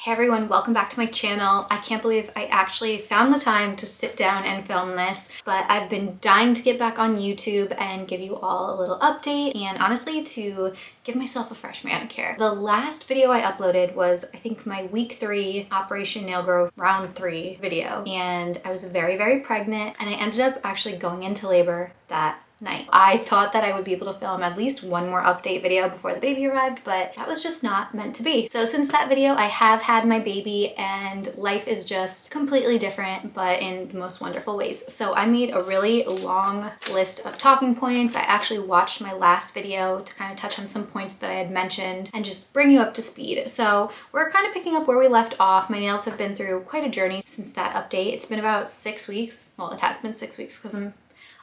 Hey everyone, welcome back to my channel. I can't believe I actually found the time to sit down and film this, but I've been dying to get back on YouTube and give you all a little update and honestly to give myself a fresh manicure. The last video I uploaded was I think my week 3 Operation Nail Growth round 3 video, and I was very pregnant and I ended up actually going into labor that night. I thought that I would be able to film at least one more update video before the baby arrived, but that was just not meant to be. So since that video, I have had my baby and life is just completely different, but in the most wonderful ways. So I made a really long list of talking points. I actually watched my last video to kind of touch on some points that I had mentioned and just bring you up to speed. So we're kind of picking up where we left off. My nails have been through quite a journey since that update. It's been about 6 weeks. Well, it has been 6 weeks because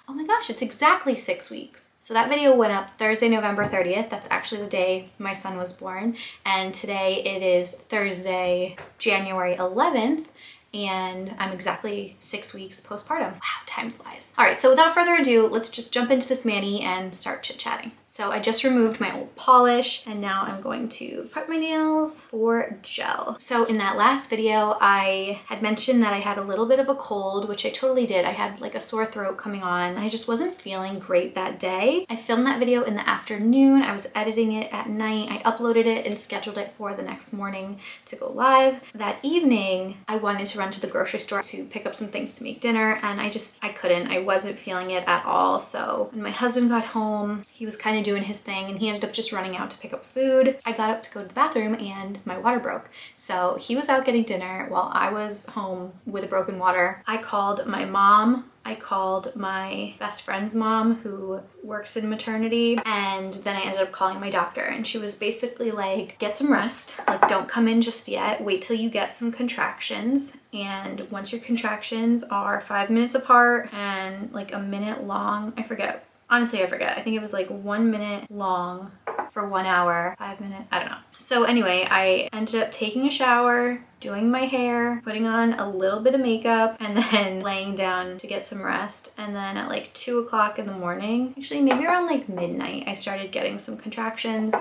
oh my gosh, it's exactly 6 weeks. So that video went up Thursday, November 30th. That's actually the day my son was born. And today it is Thursday, January 11th. And I'm exactly 6 weeks postpartum. Wow, time flies. All right, so without further ado, let's just jump into this mani and start chit-chatting. So I just removed my old polish and now I'm going to prep my nails for gel. So in that last video, I had mentioned that I had a little bit of a cold, which I totally did. I had like a sore throat coming on and I just wasn't feeling great that day. I filmed that video in the afternoon. I was editing it at night. I uploaded it and scheduled it for the next morning to go live. That evening, I wanted to run to the grocery store to pick up some things to make dinner and I couldn't. I wasn't feeling it at all. So when my husband got home, he was kind of doing his thing and he ended up just running out to pick up food. I got up to go to the bathroom and my water broke. So he was out getting dinner while I was home with a broken water. I called my mom. I called my best friend's mom who works in maternity, and then I ended up calling my doctor and she was basically like, get some rest, like don't come in just yet, wait till you get some contractions, and once your contractions are 5 minutes apart and like a minute long, I forget. Honestly, I forget. I think it was like 1 minute long for 1 hour, 5 minutes, I don't know. So anyway, I ended up taking a shower, doing my hair, putting on a little bit of makeup, and then laying down to get some rest. And then at like 2 o'clock in the morning, actually maybe around like midnight, I started getting some contractions.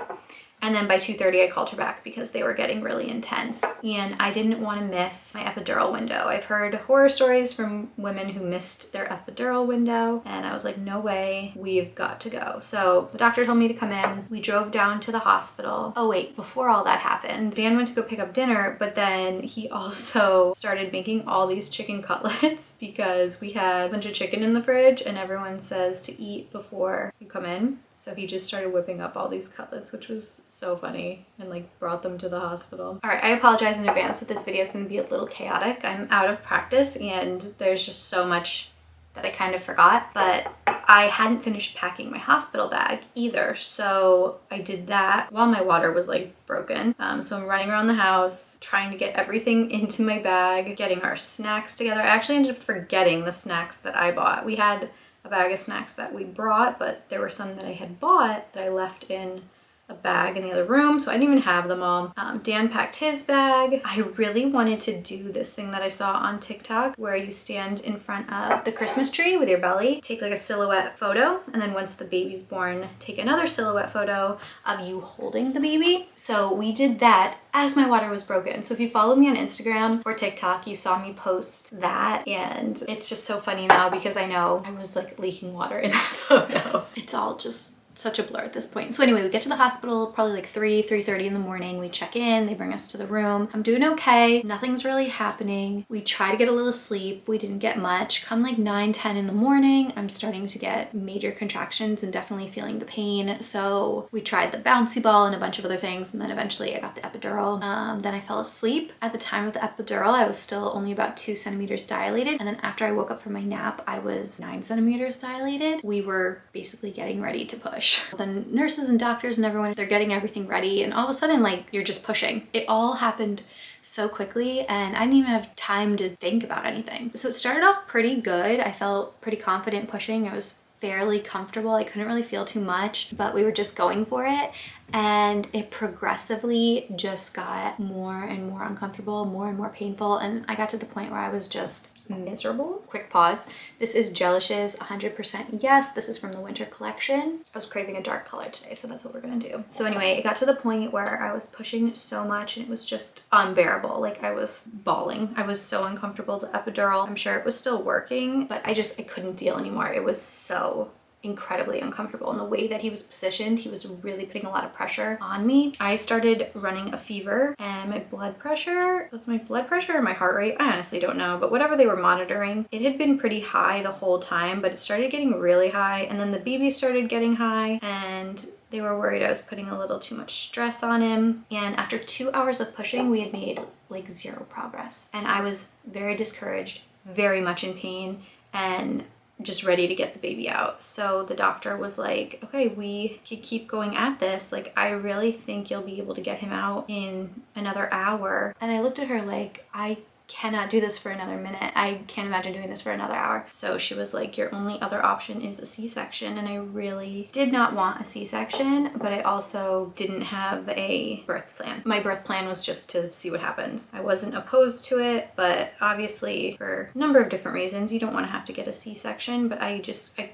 And then by 2:30, I called her back because they were getting really intense and I didn't want to miss my epidural window. I've heard horror stories from women who missed their epidural window and I was like, no way, we've got to go. So the doctor told me to come in. We drove down to the hospital. Oh wait, before all that happened, Dan went to go pick up dinner, but then he also started making all these chicken cutlets because we had a bunch of chicken in the fridge and everyone says to eat before you come in. So he just started whipping up all these cutlets, which was so funny, and like brought them to the hospital. All right, I apologize in advance that this video is going to be a little chaotic. I'm out of practice and there's just so much that I kind of forgot, but I hadn't finished packing my hospital bag either. So I did that while my water was like broken. So I'm running around the house, trying to get everything into my bag, getting our snacks together. I actually ended up forgetting the snacks that I bought. We had a bag of snacks that we brought, but there were some that I had bought that I left in a bag in the other room, so I didn't even have them all. Dan packed his bag. I really wanted to do this thing that I saw on TikTok where you stand in front of the Christmas tree with your belly, take like a silhouette photo, and then once the baby's born, take another silhouette photo of you holding the baby. So we did that as my water was broken. So if you follow me on Instagram or TikTok, you saw me post that, and it's just so funny now because I know I was like leaking water in that photo. It's all just such a blur at this point. So anyway, we get to the hospital probably like 3:30 in the morning. We check in, they bring us to the room. I'm doing okay. Nothing's really happening. We try to get a little sleep. We didn't get much. Come like 9-10 in the morning, I'm starting to get major contractions and definitely feeling the pain. So we tried the bouncy ball and a bunch of other things. And then eventually I got the epidural. Then I fell asleep. At the time of the epidural, I was still only about 2 centimeters dilated. And then after I woke up from my nap, I was 9 centimeters dilated. We were basically getting ready to push. The nurses and doctors and everyone, they're getting everything ready and all of a sudden like you're just pushing. It all happened so quickly and I didn't even have time to think about anything. So it started off pretty good. I felt pretty confident pushing. I was fairly comfortable. I couldn't really feel too much, but we were just going for it. and it progressively just got more and more uncomfortable, more and more painful, and I got to the point where I was just miserable. Quick pause. This is Gelish's 100% Yes. This is from the winter collection. I was craving a dark color today, so that's what we're gonna do. So anyway, it got to the point where I was pushing so much and it was just unbearable. Like I was bawling. I was so uncomfortable. The epidural, I'm sure it was still working, but I couldn't deal anymore. It was so incredibly uncomfortable, and the way that he was positioned, he was really putting a lot of pressure on me. I started running a fever, and my blood pressure, was my blood pressure or my heart rate? I honestly don't know, but whatever they were monitoring, it had been pretty high the whole time, but it started getting really high, and then the baby started getting high, and they were worried I was putting a little too much stress on him. And after 2 hours of pushing, we had made like zero progress, and I was very discouraged, very much in pain, and just ready to get the baby out. So the doctor was like, okay, we could keep going at this. Like, I really think you'll be able to get him out in another hour. And I looked at her like, I cannot do this for another minute. I can't imagine doing this for another hour. So she was like, your only other option is a C-section. And I really did not want a C-section, but I also didn't have a birth plan. My birth plan was just to see what happens. I wasn't opposed to it, but obviously for a number of different reasons, you don't want to have to get a C-section, but I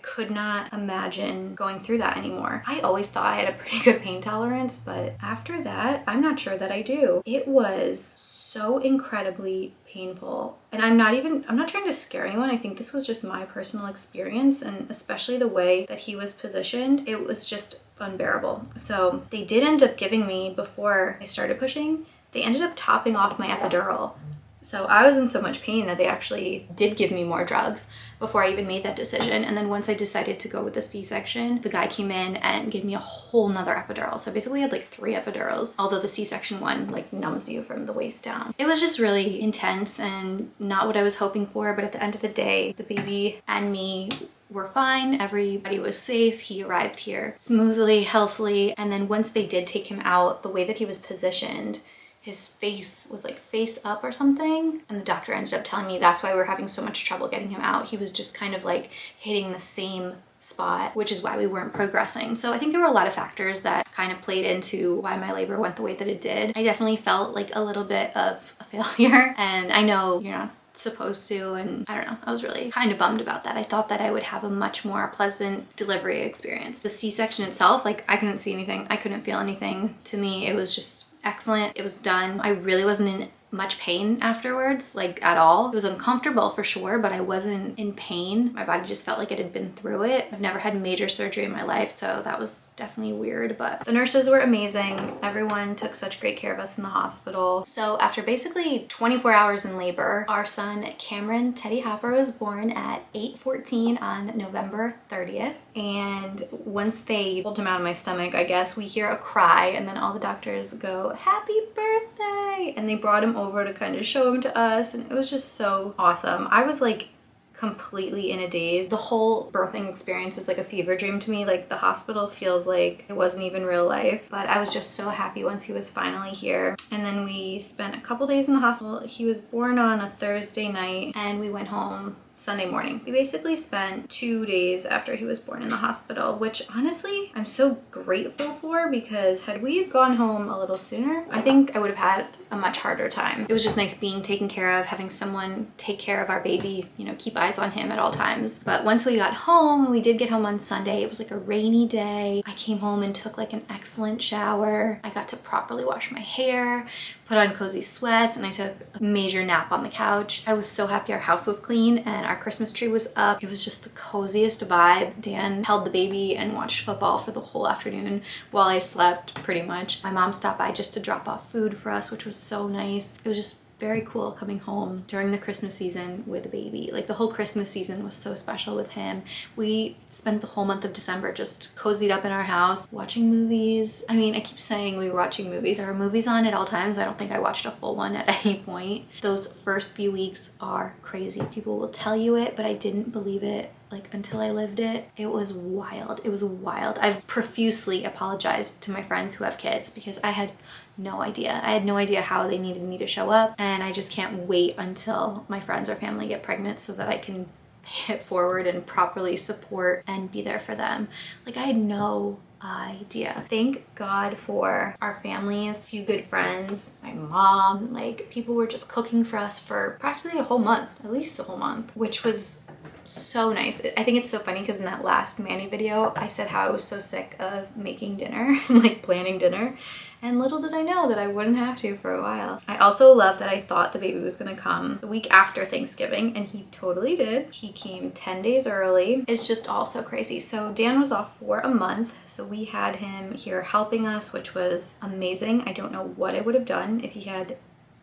could not imagine going through that anymore. I always thought I had a pretty good pain tolerance, but after that, I'm not sure that I do. It was so incredibly painful. And I'm not trying to scare anyone. I think this was just my personal experience, and especially the way that he was positioned, it was just unbearable. So they did end up giving me, before I started pushing, they ended up topping off my epidural. So I was in so much pain that they actually did give me more drugs before I even made that decision. And then once I decided to go with the C-section, the guy came in and gave me a whole nother epidural. So I basically had like 3 epidurals, although the C-section one like numbs you from the waist down. It was just really intense and not what I was hoping for. But at the end of the day, the baby and me were fine. Everybody was safe. He arrived here smoothly, healthily. And then once they did take him out, the way that he was positioned, his face was like face up or something. And the doctor ended up telling me that's why we were having so much trouble getting him out. He was just kind of like hitting the same spot, which is why we weren't progressing. So I think there were a lot of factors that kind of played into why my labor went the way that it did. I definitely felt like a little bit of a failure, and I know you're not supposed to, and I don't know, I was really kind of bummed about that. I thought that I would have a much more pleasant delivery experience. The C-section itself, like, I couldn't see anything, I couldn't feel anything. To me, it was just excellent. It was done. I really wasn't in much pain afterwards, like at all. It was uncomfortable for sure, but I wasn't in pain. My body just felt like it had been through it. I've never had major surgery in my life, so that was definitely weird, but the nurses were amazing. Everyone took such great care of us in the hospital. So after basically 24 hours in labor, our son Cameron Teddy Hopper was born at 8:14 on November 30th. And once they pulled him out of my stomach, I guess, we hear a cry, and then all the doctors go, "Happy birthday!" And they brought him over to kind of show him to us, and it was just so awesome. I was like completely in a daze. The whole birthing experience is like a fever dream to me. Like, the hospital feels like it wasn't even real life, but I was just so happy once he was finally here. And then we spent a couple days in the hospital. He was born on a Thursday night, and we went home Sunday morning. We basically spent 2 days after he was born in the hospital, which honestly I'm so grateful for, because had we gone home a little sooner, I think I would have had a much harder time. It was just nice being taken care of, having someone take care of our baby, you know, keep eyes on him at all times. But once we got home, we did get home on Sunday. It was like a rainy day. I came home and took like an excellent shower. I got to properly wash my hair, put on cozy sweats, and I took a major nap on the couch. I was so happy our house was clean and our Christmas tree was up. It was just the coziest vibe. Dan held the baby and watched football for the whole afternoon while I slept, pretty much. My mom stopped by just to drop off food for us, which was so nice. It was just very cool coming home during the Christmas season with a baby. Like, the whole Christmas season was so special with him. We spent the whole month of December just cozied up in our house, watching movies. I mean, I keep saying we were watching movies. There are movies on at all times. I don't think I watched a full one at any point. Those first few weeks are crazy. People will tell you it, but I didn't believe it like until I lived it. It was wild. It was wild. I've profusely apologized to my friends who have kids because I had no idea. I had no idea how they needed me to show up, and I just can't wait until my friends or family get pregnant so that I can pay it forward and properly support and be there for them. Like, I had no idea. Thank God for our families, a few good friends, my mom, like people were just cooking for us for practically a whole month, at least a whole month, which was so nice. I think it's so funny because in that last Manny video, I said how I was so sick of making dinner and like planning dinner. And little did I know that I wouldn't have to for a while. I also love that I thought the baby was gonna come the week after Thanksgiving, and he totally did. He came 10 days early. It's just all so crazy. So Dan was off for a month, so we had him here helping us, which was amazing. I don't know what I would have done if he had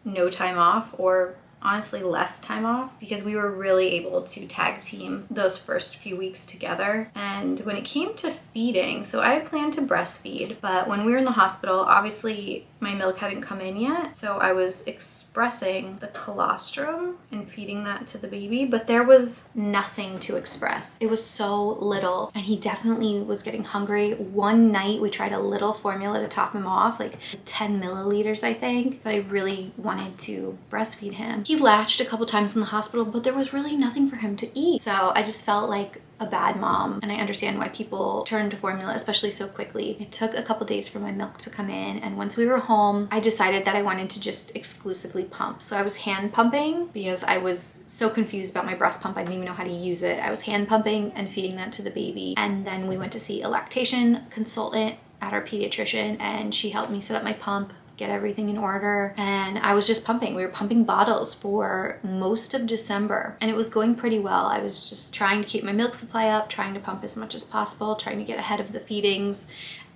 no time off, or honestly less time off, because we were really able to tag team those first few weeks together. And when it came to feeding, so I had planned to breastfeed, but when we were in the hospital, obviously my milk hadn't come in yet, so I was expressing the colostrum and feeding that to the baby, but there was nothing to express. It was so little, and he definitely was getting hungry. One night we tried a little formula to top him off, like 10 milliliters I think, but I really wanted to breastfeed him. He latched a couple times in the hospital, but there was really nothing for him to eat. So I just felt like a bad mom, and I understand why people turn to formula, especially so quickly. It took a couple days for my milk to come in, and once we were home, I decided that I wanted to just exclusively pump. So I was hand pumping because I was so confused about my breast pump. I didn't even know how to use it. I was hand pumping and feeding that to the baby. And then we went to see a lactation consultant at our pediatrician, and she helped me set up my pump, get everything in order, and I was just pumping. We were pumping bottles for most of December, and it was going pretty well. I was just trying to keep my milk supply up, trying to pump as much as possible, trying to get ahead of the feedings.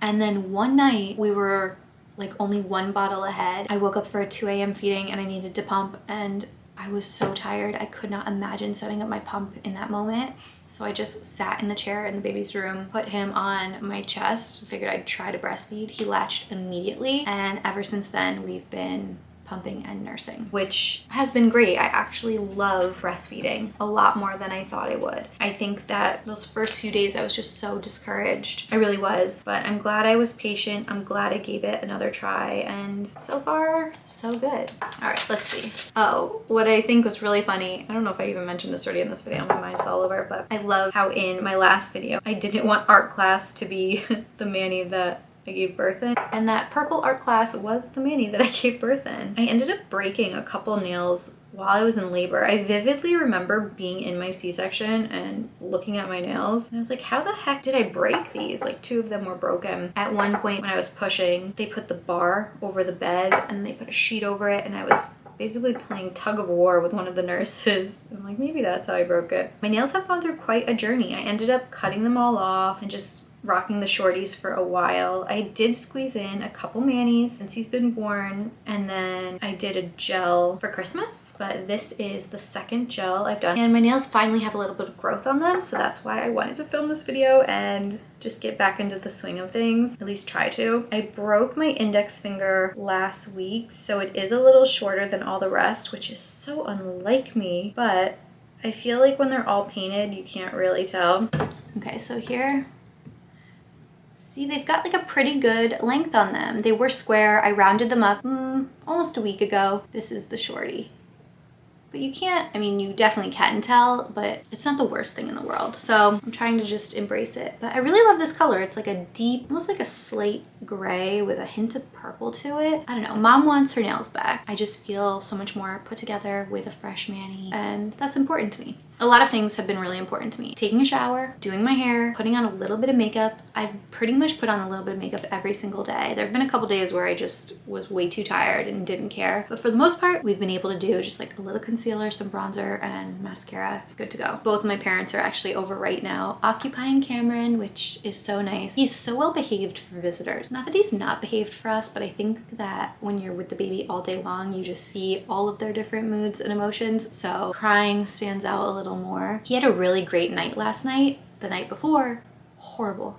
And then one night we were like only one bottle ahead. I woke up for a 2 a.m. feeding and I needed to pump, and I was so tired. I could not imagine setting up my pump in that moment. So I just sat in the chair in the baby's room, put him on my chest, figured I'd try to breastfeed. He latched immediately, and ever since then we've been pumping and nursing, which has been great. I actually love breastfeeding a lot more than I thought I would. I think that those first few days I was just so discouraged. I really was, but I'm glad I was patient. I'm glad I gave it another try, and so far, so good. All right, let's see. Oh, what I think was really funny, I don't know if I even mentioned this already in this video, my mind's all over, but I love how in my last video, I didn't want art class to be the Manny that I gave birth in, and that purple art class was the Manny that I gave birth in. I ended up breaking a couple nails while I was in labor. I vividly remember being in my C-section and looking at my nails, and I was like, how the heck did I break these? Like 2 of them were broken. At one point when I was pushing, they put the bar over the bed and they put a sheet over it, and I was basically playing tug of war with one of the nurses. I'm like, maybe that's how I broke it. My nails have gone through quite a journey. I ended up cutting them all off and just rocking the shorties for a while. I did squeeze in a couple Mannies since he's been born, and then I did a gel for Christmas, but this is the second gel I've done, and my nails finally have a little bit of growth on them, so that's why I wanted to film this video and just get back into the swing of things, at least try to. I broke my index finger last week, so it is a little shorter than all the rest, which is so unlike me, but I feel like when they're all painted, you can't really tell. Okay, so here, see, they've got like a pretty good length on them. They were square. I rounded them up almost a week ago. This is the shorty. But you can't, I mean, you definitely can tell, but it's not the worst thing in the world. So I'm trying to just embrace it. But I really love this color. It's like a deep, almost like a slate gray with a hint of purple to it. I don't know, mom wants her nails back. I just feel so much more put together with a fresh Manny, and that's important to me. A lot of things have been really important to me. Taking a shower, doing my hair, putting on a little bit of makeup. I've pretty much put on a little bit of makeup every single day. There have been a couple days where I just was way too tired and didn't care. But for the most part, we've been able to do just like a little concealer, some bronzer, and mascara. Good to go. Both of my parents are actually over right now occupying Cameron, which is so nice. He's so well behaved for visitors. Not that he's not behaved for us, but I think that when you're with the baby all day long, you just see all of their different moods and emotions. So crying stands out a little more. He had a really great night last night. The night before, horrible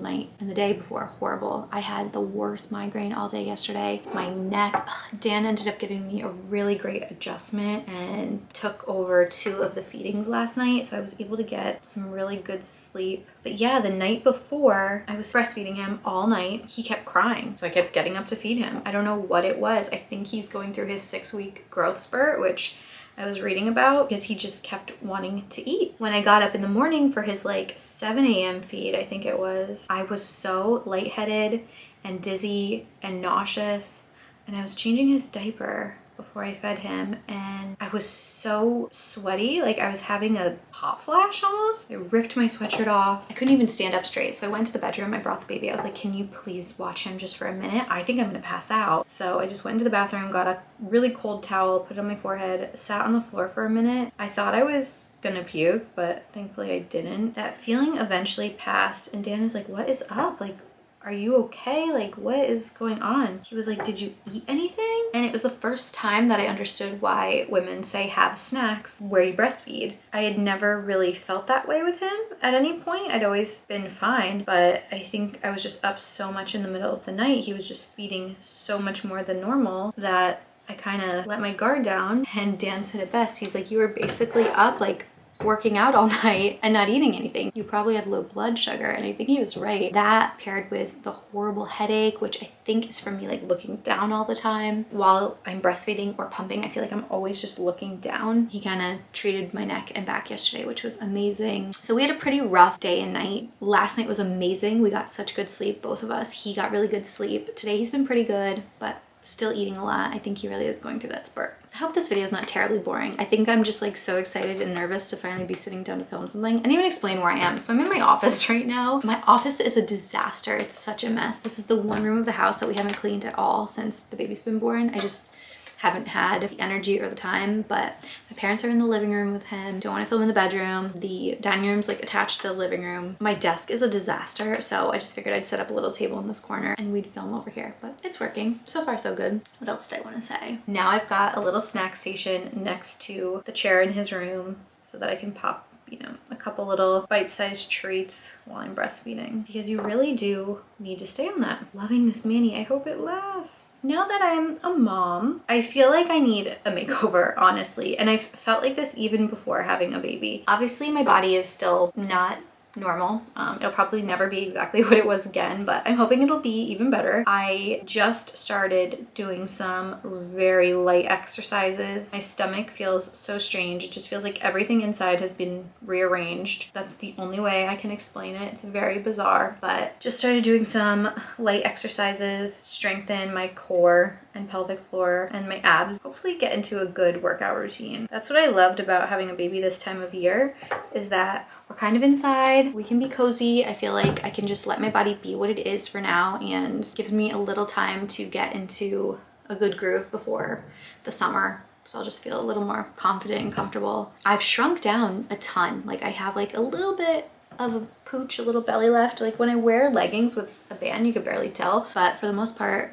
night. And the day before, horrible. I had the worst migraine all day yesterday. My neck, Dan ended up giving me a really great adjustment and took over 2 of the feedings last night, so I was able to get some really good sleep. But yeah, the night before, I was breastfeeding him all night. He kept crying, so I kept getting up to feed him. I don't know what it was. I think he's going through his 6-week growth spurt, which I was reading about because he just kept wanting to eat. When I got up in the morning for his like 7 a.m. feed, I think it was, I was so lightheaded and dizzy and nauseous, and I was changing his diaper before I fed him, and I was so sweaty, like I was having a hot flash almost. I ripped my sweatshirt off. I couldn't even stand up straight, so I went to the bedroom. I brought the baby. I was like, can you please watch him just for a minute? I think I'm gonna pass out. So I just went into the bathroom, got a really cold towel, put it on my forehead, sat on the floor for a minute. I thought I was gonna puke, but thankfully I didn't. That feeling eventually passed, and Dan is like, what is up? Like, are you okay? Like, what is going on? He was like, did you eat anything? And it was the first time that I understood why women say have snacks where you breastfeed. I had never really felt that way with him at any point. I'd always been fine, but I think I was just up so much in the middle of the night. He was just feeding so much more than normal that I kind of let my guard down. And Dan said it best. He's like, you were basically up like working out all night and not eating anything. You probably had low blood sugar. And I think he was right. That paired with the horrible headache, which I think is from me like looking down all the time while I'm breastfeeding or pumping. I feel like I'm always just looking down. He kind of treated my neck and back yesterday, which was amazing. So we had a pretty rough day and night. Last night was amazing. We got such good sleep, both of us. He got really good sleep. Today he's been pretty good, but still eating a lot. I think he really is going through that spurt. I hope this video is not terribly boring. I think I'm just like so excited and nervous to finally be sitting down to film something. I didn't even explain where I am. So I'm in my office right now. My office is a disaster. It's such a mess. This is the one room of the house that we haven't cleaned at all since the baby's been born. I just haven't had the energy or the time, but my parents are in the living room with him. Don't want to film in the bedroom. The dining room's like attached to the living room. My desk is a disaster, so I just figured I'd set up a little table in this corner and we'd film over here, but it's working. So far, so good. What else did I want to say? Now I've got a little snack station next to the chair in his room so that I can pop, you know, a couple little bite-sized treats while I'm breastfeeding, because you really do need to stay on that. Loving this mani. I hope it lasts. Now that I'm a mom, I feel like I need a makeover, honestly. And I've felt like this even before having a baby. Obviously, my body is still not normal. It'll probably never be exactly what it was again, but I'm hoping it'll be even better. I just started doing some very light exercises. My stomach feels so strange. It just feels like everything inside has been rearranged. That's the only way I can explain it. It's very bizarre, but just started doing some light exercises, strengthen my core and pelvic floor and my abs. Hopefully get into a good workout routine. That's what I loved about having a baby this time of year, is that we're kind of inside. We can be cozy. I feel like I can just let my body be what it is for now, and gives me a little time to get into a good groove before the summer. So I'll just feel a little more confident and comfortable. I've shrunk down a ton. Like I have like a little bit of a pooch, a little belly left. Like when I wear leggings with a band, you can barely tell. But for the most part,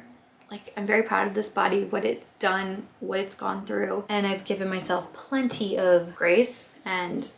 like I'm very proud of this body, what it's done, what it's gone through. And I've given myself plenty of grace and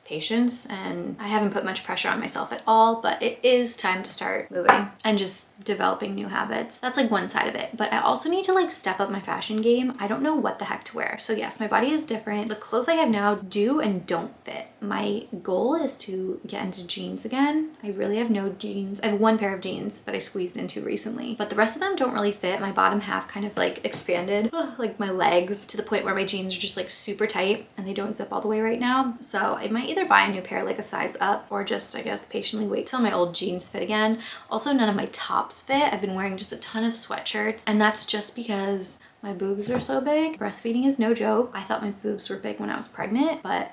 patience, and I haven't put much pressure on myself at all, but it is time to start moving and just developing new habits. That's like one side of it, but I also need to like step up my fashion game. I don't know what the heck to wear. So yes, my body is different. The clothes I have now do and don't fit. My goal is to get into jeans again. I really have no jeans. I have one pair of jeans that I squeezed into recently, but the rest of them don't really fit. My bottom half kind of like expanded, like my legs, to the point where my jeans are just like super tight and they don't zip all the way right now. So I might either buy a new pair like a size up, or just, I guess, patiently wait till my old jeans fit again. Also, none of my tops fit. I've been wearing just a ton of sweatshirts, and that's just because my boobs are so big. Breastfeeding is no joke. I thought my boobs were big when I was pregnant, but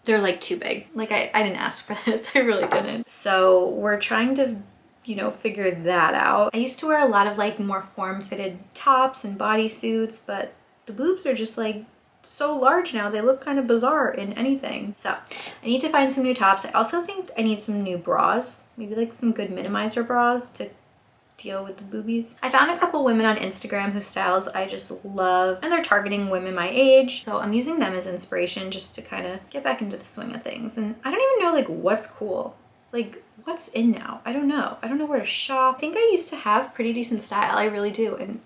they're like too big. Like I didn't ask for this. I really didn't. So we're trying to, you know, figure that out. I used to wear a lot of like more form-fitted tops and bodysuits, but the boobs are just like so large now. They look kind of bizarre in anything. So I need to find some new tops. I also think I need some new bras, maybe like some good minimizer bras to deal with the boobies. I found a couple women on Instagram whose styles I just love, and they're targeting women my age, so I'm using them as inspiration just to kind of get back into the swing of things. And I don't even know like what's cool, like what's in now. I don't know where to shop. I think I used to have pretty decent style. I really do, and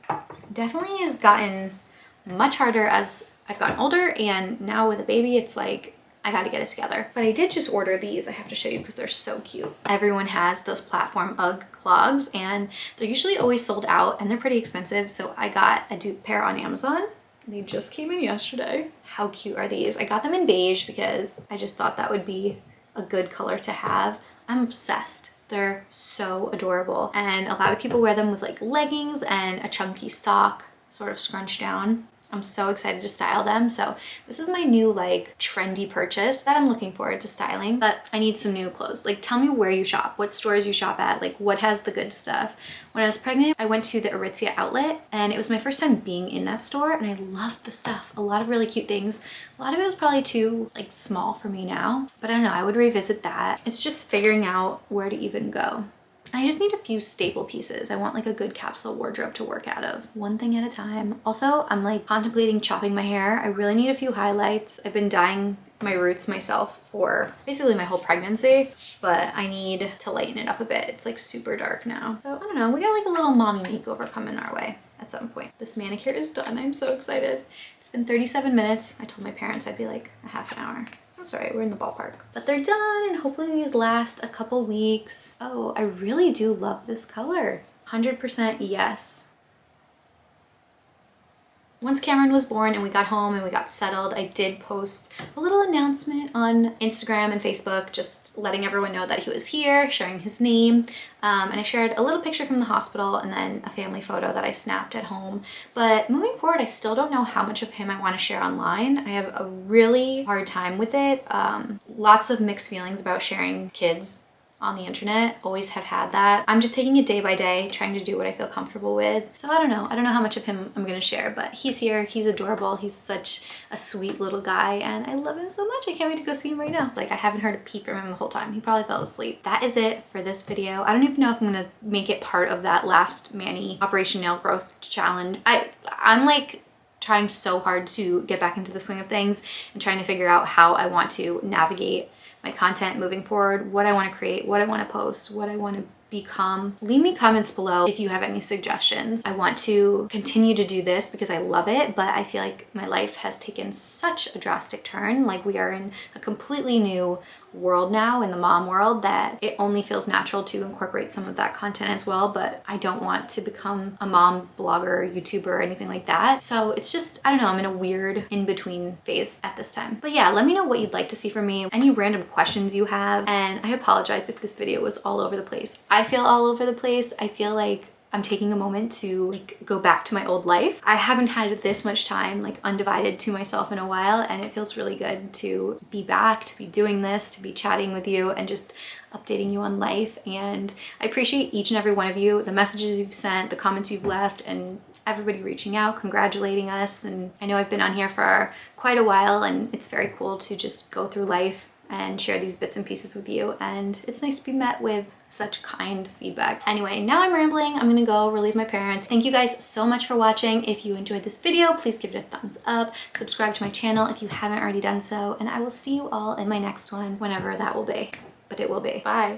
definitely has gotten much harder as I've gotten older, and now with a baby it's like I gotta get it together. But I did just order these. I have to show you because they're so cute. Everyone has those platform UGG clogs, and they're usually always sold out and they're pretty expensive. So I got a dupe pair on Amazon They just came in yesterday. How cute are these? I got them in beige because I just thought that would be a good color to have. I'm obsessed. They're so adorable. And a lot of people wear them with like leggings and a chunky sock, sort of scrunched down. I'm so excited to style them. So this is my new like trendy purchase that I'm looking forward to styling, but I need some new clothes. Like tell me where you shop, what stores you shop at, like what has the good stuff. When I was pregnant, I went to the Aritzia outlet and it was my first time being in that store and I loved the stuff. A lot of really cute things. A lot of it was probably too like small for me now, but I don't know, I would revisit that. It's just figuring out where to even go. I just need a few staple pieces. I want like a good capsule wardrobe to work out of. One thing at a time. Also, I'm like contemplating chopping my hair. I really need a few highlights. I've been dyeing my roots myself for basically my whole pregnancy, but I need to lighten it up a bit. It's like super dark now. So I don't know, we got like a little mommy makeover coming our way at some point. This manicure is done. I'm so excited. It's been 37 minutes. I told my parents I'd be like a half an hour. That's all right, we're in the ballpark. But they're done and hopefully these last a couple weeks. Oh, I really do love this color. 100% yes. Once Cameron was born and we got home and we got settled, I did post a little announcement on Instagram and Facebook, just letting everyone know that he was here, sharing his name. And I shared a little picture from the hospital and then a family photo that I snapped at home. But moving forward, I still don't know how much of him I want to share online. I have a really hard time with it. Lots of mixed feelings about sharing kids on the internet. Always have had that. I'm just taking it day by day, trying to do what I feel comfortable with. So I don't know how much of him I'm gonna share, but he's here, he's adorable, he's such a sweet little guy and I love him so much. I can't wait to go see him right now. Like I haven't heard a peep from him the whole time. He probably fell asleep. That is it for this video. I don't even know if I'm gonna make it part of that last Manny Operation Nail Growth challenge. I'm like trying so hard to get back into the swing of things and trying to figure out how I want to navigate my content moving forward, what I want to create, what I want to post, what I want to become. Leave me comments below if you have any suggestions. I want to continue to do this because I love it, but I feel like my life has taken such a drastic turn. Like we are in a completely new world now, in the mom world, that it only feels natural to incorporate some of that content as well, but I don't want to become a mom blogger, YouTuber, or anything like that. So it's just, I don't know, I'm in a weird in-between phase at this time. But yeah, let me know what you'd like to see from me, any random questions you have, and I apologize if this video was all over the place. I feel all over the place. I feel like I'm taking a moment to like go back to my old life. I haven't had this much time like undivided to myself in a while, and it feels really good to be back, to be doing this, to be chatting with you and just updating you on life. And I appreciate each and every one of you, the messages you've sent, the comments you've left, and everybody reaching out, congratulating us. And I know I've been on here for quite a while and it's very cool to just go through life and share these bits and pieces with you, and it's nice to be met with such kind feedback. Anyway, now I'm rambling. I'm gonna go relieve my parents. Thank you guys so much for watching. If you enjoyed this video, please give it a thumbs up. Subscribe to my channel if you haven't already done so, and I will see you all in my next one, whenever that will be. But it will be. Bye.